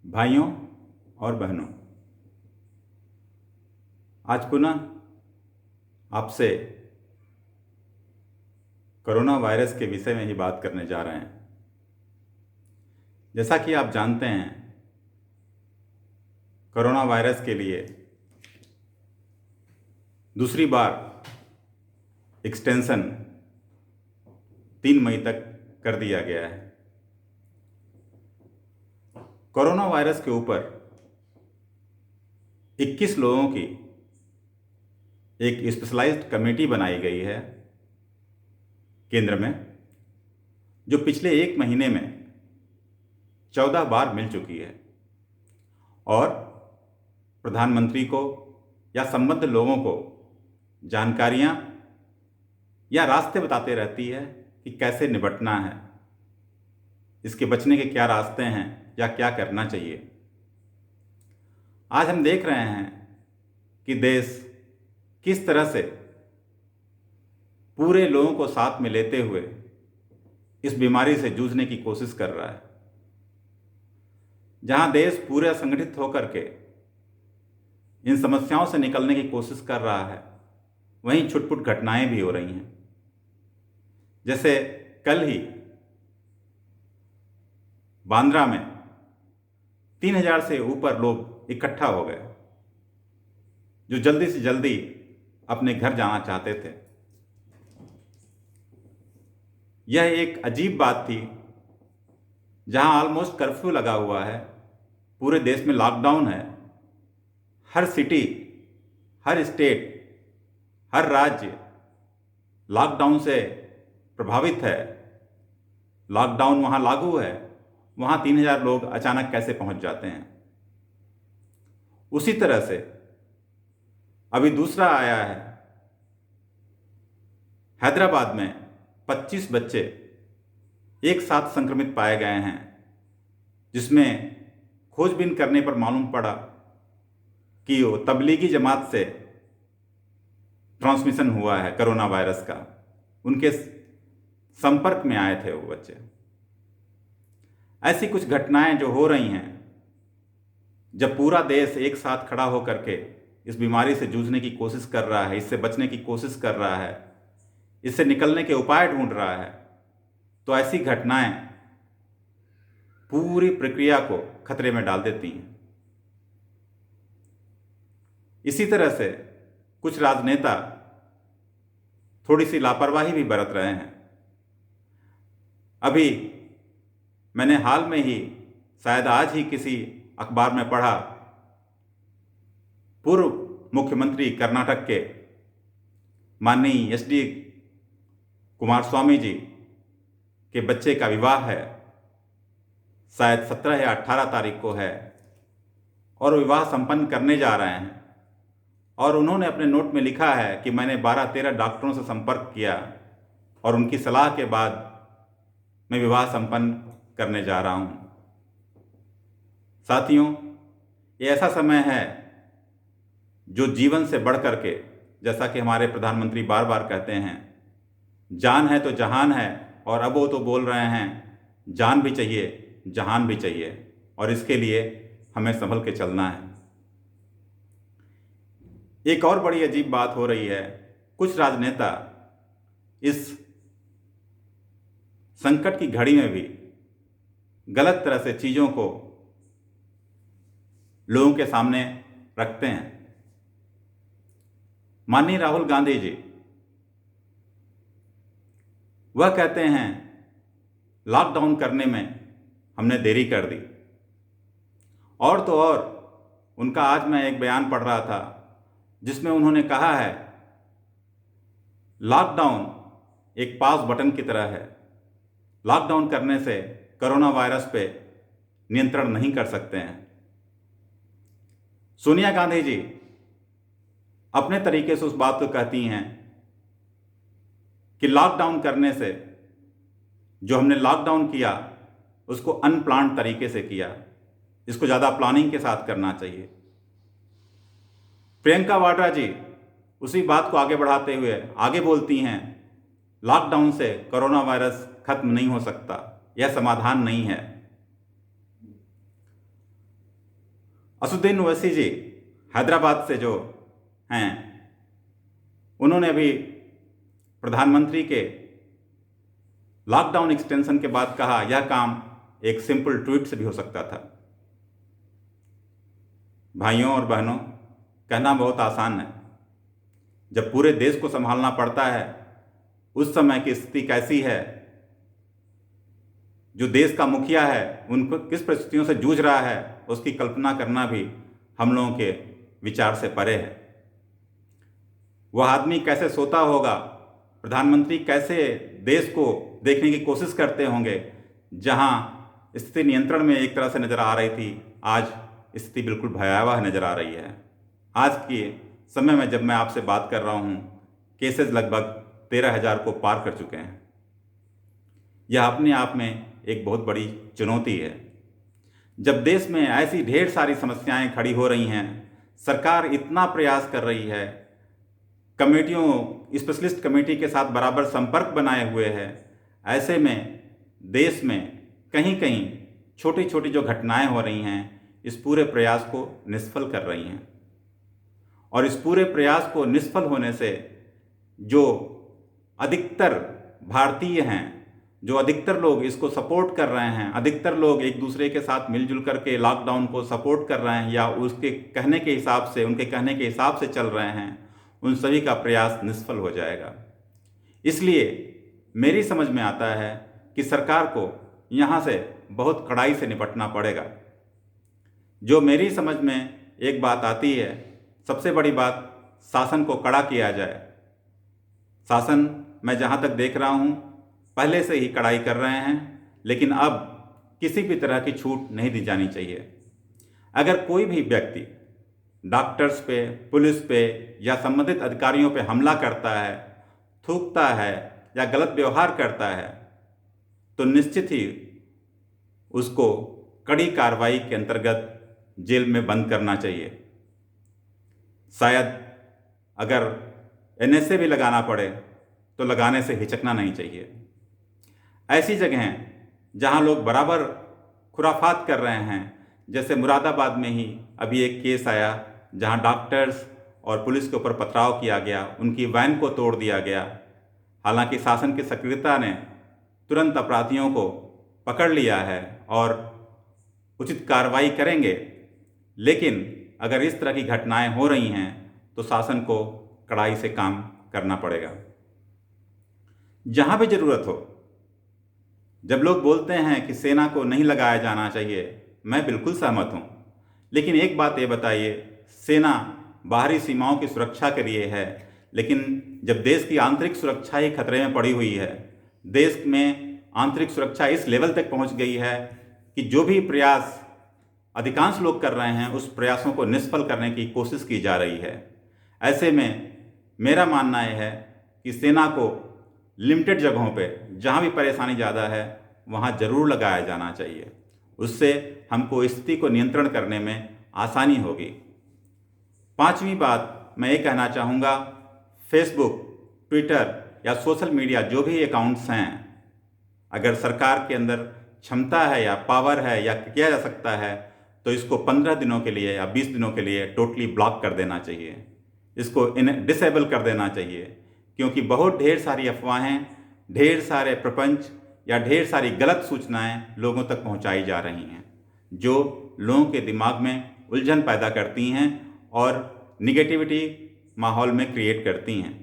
भाइयों और बहनों, आज पुनः आपसे कोरोना वायरस के विषय में ही बात करने जा रहे हैं। जैसा कि आप जानते हैं, कोरोना वायरस के लिए दूसरी बार एक्सटेंशन 3 मई तक कर दिया गया है। कोरोना वायरस के ऊपर 21 लोगों की एक स्पेशलाइज्ड कमेटी बनाई गई है केंद्र में, जो पिछले 1 महीने में 14 बार मिल चुकी है और प्रधानमंत्री को या संबद्ध लोगों को जानकारियां या रास्ते बताते रहती है कि कैसे निपटना है, इसके बचने के क्या रास्ते हैं या क्या करना चाहिए। आज हम देख रहे हैं कि देश किस तरह से पूरे लोगों को साथ में लेते हुए इस बीमारी से जूझने की कोशिश कर रहा है। जहां देश पूरा संगठित होकर के इन समस्याओं से निकलने की कोशिश कर रहा है, वहीं छुटपुट घटनाएं भी हो रही हैं। जैसे कल ही बांद्रा में 3000 से ऊपर लोग इकट्ठा हो गए, जो जल्दी से जल्दी अपने घर जाना चाहते थे। यह एक अजीब बात थी, जहां ऑलमोस्ट कर्फ्यू लगा हुआ है, पूरे देश में लॉकडाउन है, हर सिटी, हर स्टेट, हर राज्य लॉकडाउन से प्रभावित है, लॉकडाउन वहां लागू है, वहां 3000 लोग अचानक कैसे पहुंच जाते हैं। उसी तरह से अभी दूसरा आया है, हैदराबाद में 25 बच्चे एक साथ संक्रमित पाए गए हैं, जिसमें खोजबीन करने पर मालूम पड़ा कि वो तबलीगी जमात से ट्रांसमिशन हुआ है कोरोना वायरस का, उनके संपर्क में आए थे वो बच्चे। ऐसी कुछ घटनाएं जो हो रही हैं, जब पूरा देश एक साथ खड़ा होकर के इस बीमारी से जूझने की कोशिश कर रहा है, इससे बचने की कोशिश कर रहा है, इससे निकलने के उपाय ढूंढ रहा है, तो ऐसी घटनाएं पूरी प्रक्रिया को खतरे में डाल देती हैं। इसी तरह से कुछ राजनेता थोड़ी सी लापरवाही भी बरत रहे हैं। अभी मैंने हाल में ही, शायद आज ही, किसी अखबार में पढ़ा, पूर्व मुख्यमंत्री कर्नाटक के माननीय एच.डी. कुमारस्वामी जी के बच्चे का विवाह है, शायद 17 या 18 तारीख को है, और विवाह संपन्न करने जा रहे हैं। और उन्होंने अपने नोट में लिखा है कि मैंने 12-13 डॉक्टरों से संपर्क किया और उनकी सलाह के बाद मैं विवाह संपन्न करने जा रहा हूं। साथियों, ये ऐसा समय है जो जीवन से बढ़ करके, जैसा कि हमारे प्रधानमंत्री बार बार कहते हैं, जान है तो जहान है, और अब वो तो बोल रहे हैं जान भी चाहिए, जहान भी चाहिए, और इसके लिए हमें संभल के चलना है। एक और बड़ी अजीब बात हो रही है, कुछ राजनेता इस संकट की घड़ी में भी गलत तरह से चीज़ों को लोगों के सामने रखते हैं। माननीय राहुल गांधी जी, वह कहते हैं लॉकडाउन करने में हमने देरी कर दी। और तो और, उनका आज मैं एक बयान पढ़ रहा था, जिसमें उन्होंने कहा है लॉकडाउन एक पॉज बटन की तरह है, लॉकडाउन करने से कोरोना वायरस पे नियंत्रण नहीं कर सकते हैं। सोनिया गांधी जी अपने तरीके से उस बात को कहती हैं कि लॉकडाउन करने से, जो हमने लॉकडाउन किया उसको अनप्लान्ड तरीके से किया, इसको ज़्यादा प्लानिंग के साथ करना चाहिए। प्रियंका वाड्रा जी उसी बात को आगे बढ़ाते हुए आगे बोलती हैं, लॉकडाउन से कोरोना वायरस खत्म नहीं हो सकता, यह समाधान नहीं है। असदुद्दीन ओवैसी जी हैदराबाद से जो हैं, उन्होंने अभी प्रधानमंत्री के लॉकडाउन एक्सटेंशन के बाद कहा यह काम एक सिंपल ट्वीट से भी हो सकता था। भाइयों और बहनों, कहना बहुत आसान है, जब पूरे देश को संभालना पड़ता है उस समय की स्थिति कैसी है, जो देश का मुखिया है उनको किस परिस्थितियों से जूझ रहा है, उसकी कल्पना करना भी हम लोगों के विचार से परे है। वह आदमी कैसे सोता होगा, प्रधानमंत्री कैसे देश को देखने की कोशिश करते होंगे। जहां स्थिति नियंत्रण में एक तरह से नज़र आ रही थी, आज स्थिति बिल्कुल भयावह नज़र आ रही है। आज के समय में जब मैं आपसे बात कर रहा हूं, केसेस लगभग 13,000 को पार कर चुके हैं। यह अपने आप में एक बहुत बड़ी चुनौती है। जब देश में ऐसी ढेर सारी समस्याएं खड़ी हो रही हैं, सरकार इतना प्रयास कर रही है, कमेटियों, स्पेशलिस्ट कमेटी के साथ बराबर संपर्क बनाए हुए है, ऐसे में देश में कहीं कहीं छोटी छोटी जो घटनाएं हो रही हैं, इस पूरे प्रयास को निष्फल कर रही हैं। और इस पूरे प्रयास को निष्फल होने से जो अधिकतर भारतीय हैं, जो अधिकतर लोग इसको सपोर्ट कर रहे हैं, अधिकतर लोग एक दूसरे के साथ मिलजुल करके लॉकडाउन को सपोर्ट कर रहे हैं या उसके कहने के हिसाब से, उनके कहने के हिसाब से चल रहे हैं, उन सभी का प्रयास निष्फल हो जाएगा। इसलिए मेरी समझ में आता है कि सरकार को यहाँ से बहुत कड़ाई से निपटना पड़ेगा। जो मेरी समझ में एक बात आती है, सबसे बड़ी बात, शासन को कड़ा किया जाए। शासन मैं जहाँ तक देख रहा हूँ पहले से ही कड़ाई कर रहे हैं, लेकिन अब किसी भी तरह की छूट नहीं दी जानी चाहिए। अगर कोई भी व्यक्ति डॉक्टर्स पे, पुलिस पे या संबंधित अधिकारियों पे हमला करता है, थूकता है या गलत व्यवहार करता है, तो निश्चित ही उसको कड़ी कार्रवाई के अंतर्गत जेल में बंद करना चाहिए। शायद अगर NSA भी लगाना पड़े तो लगाने से हिचकना नहीं चाहिए। ऐसी जगहें जहां लोग बराबर खुराफात कर रहे हैं, जैसे मुरादाबाद में ही अभी एक केस आया जहां डॉक्टर्स और पुलिस के ऊपर पथराव किया गया, उनकी वैन को तोड़ दिया गया। हालांकि शासन की सक्रियता ने तुरंत अपराधियों को पकड़ लिया है और उचित कार्रवाई करेंगे, लेकिन अगर इस तरह की घटनाएं हो रही हैं तो शासन को कड़ाई से काम करना पड़ेगा। जहां भी ज़रूरत हो, जब लोग बोलते हैं कि सेना को नहीं लगाया जाना चाहिए, मैं बिल्कुल सहमत हूं, लेकिन एक बात ये बताइए, सेना बाहरी सीमाओं की सुरक्षा के लिए है, लेकिन जब देश की आंतरिक सुरक्षा ही खतरे में पड़ी हुई है, देश में आंतरिक सुरक्षा इस लेवल तक पहुंच गई है कि जो भी प्रयास अधिकांश लोग कर रहे हैं, उस प्रयासों को निष्फल करने की कोशिश की जा रही है। ऐसे में मेरा मानना यह है कि सेना को लिमिटेड जगहों पे, जहाँ भी परेशानी ज़्यादा है, वहाँ ज़रूर लगाया जाना चाहिए। उससे हमको स्थिति को नियंत्रण करने में आसानी होगी। पांचवी बात मैं ये कहना चाहूँगा, फेसबुक, ट्विटर या सोशल मीडिया जो भी अकाउंट्स हैं, अगर सरकार के अंदर क्षमता है या पावर है या किया जा सकता है, तो इसको 15 दिनों के लिए या 20 दिनों के लिए टोटली ब्लॉक कर देना चाहिए, इसको डिसेबल कर देना चाहिए। क्योंकि बहुत ढेर सारी अफवाहें, ढेर सारे प्रपंच या ढेर सारी गलत सूचनाएं लोगों तक पहुंचाई जा रही हैं, जो लोगों के दिमाग में उलझन पैदा करती हैं और निगेटिविटी माहौल में क्रिएट करती हैं।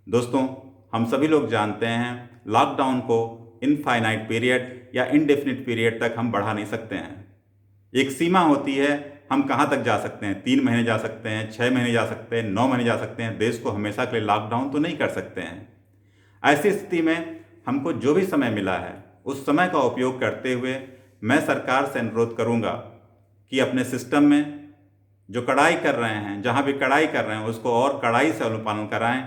दोस्तों, हम सभी लोग जानते हैं लॉकडाउन को इनफाइनाइट पीरियड या इनडेफिनिट पीरियड तक हम बढ़ा नहीं सकते हैं। एक सीमा होती है, हम कहाँ तक जा सकते हैं। 3 महीने जा सकते हैं, 6 महीने जा सकते हैं, 9 महीने जा सकते हैं। देश को हमेशा के लिए लॉकडाउन तो नहीं कर सकते हैं। ऐसी स्थिति में हमको जो भी समय मिला है, उस समय का उपयोग करते हुए मैं सरकार से अनुरोध करूँगा कि अपने सिस्टम में जो कड़ाई कर रहे हैं, जहाँ भी कड़ाई कर रहे हैं, उसको और कड़ाई से अनुपालन कराएं।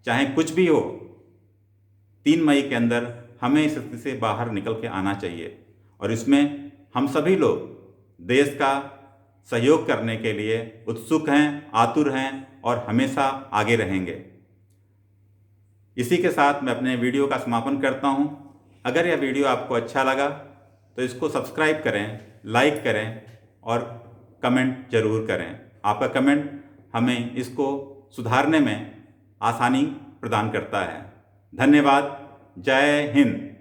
चाहे कुछ भी हो, 3 मई के अंदर हमें इस स्थिति से बाहर निकल के आना चाहिए और इसमें हम सभी लोग देश का सहयोग करने के लिए उत्सुक हैं, आतुर हैं और हमेशा आगे रहेंगे। इसी के साथ मैं अपने वीडियो का समापन करता हूं। अगर यह वीडियो आपको अच्छा लगा तो इसको सब्सक्राइब करें, लाइक करें और कमेंट जरूर करें। आपका कमेंट हमें इसको सुधारने में आसानी प्रदान करता है। धन्यवाद। जय हिंद।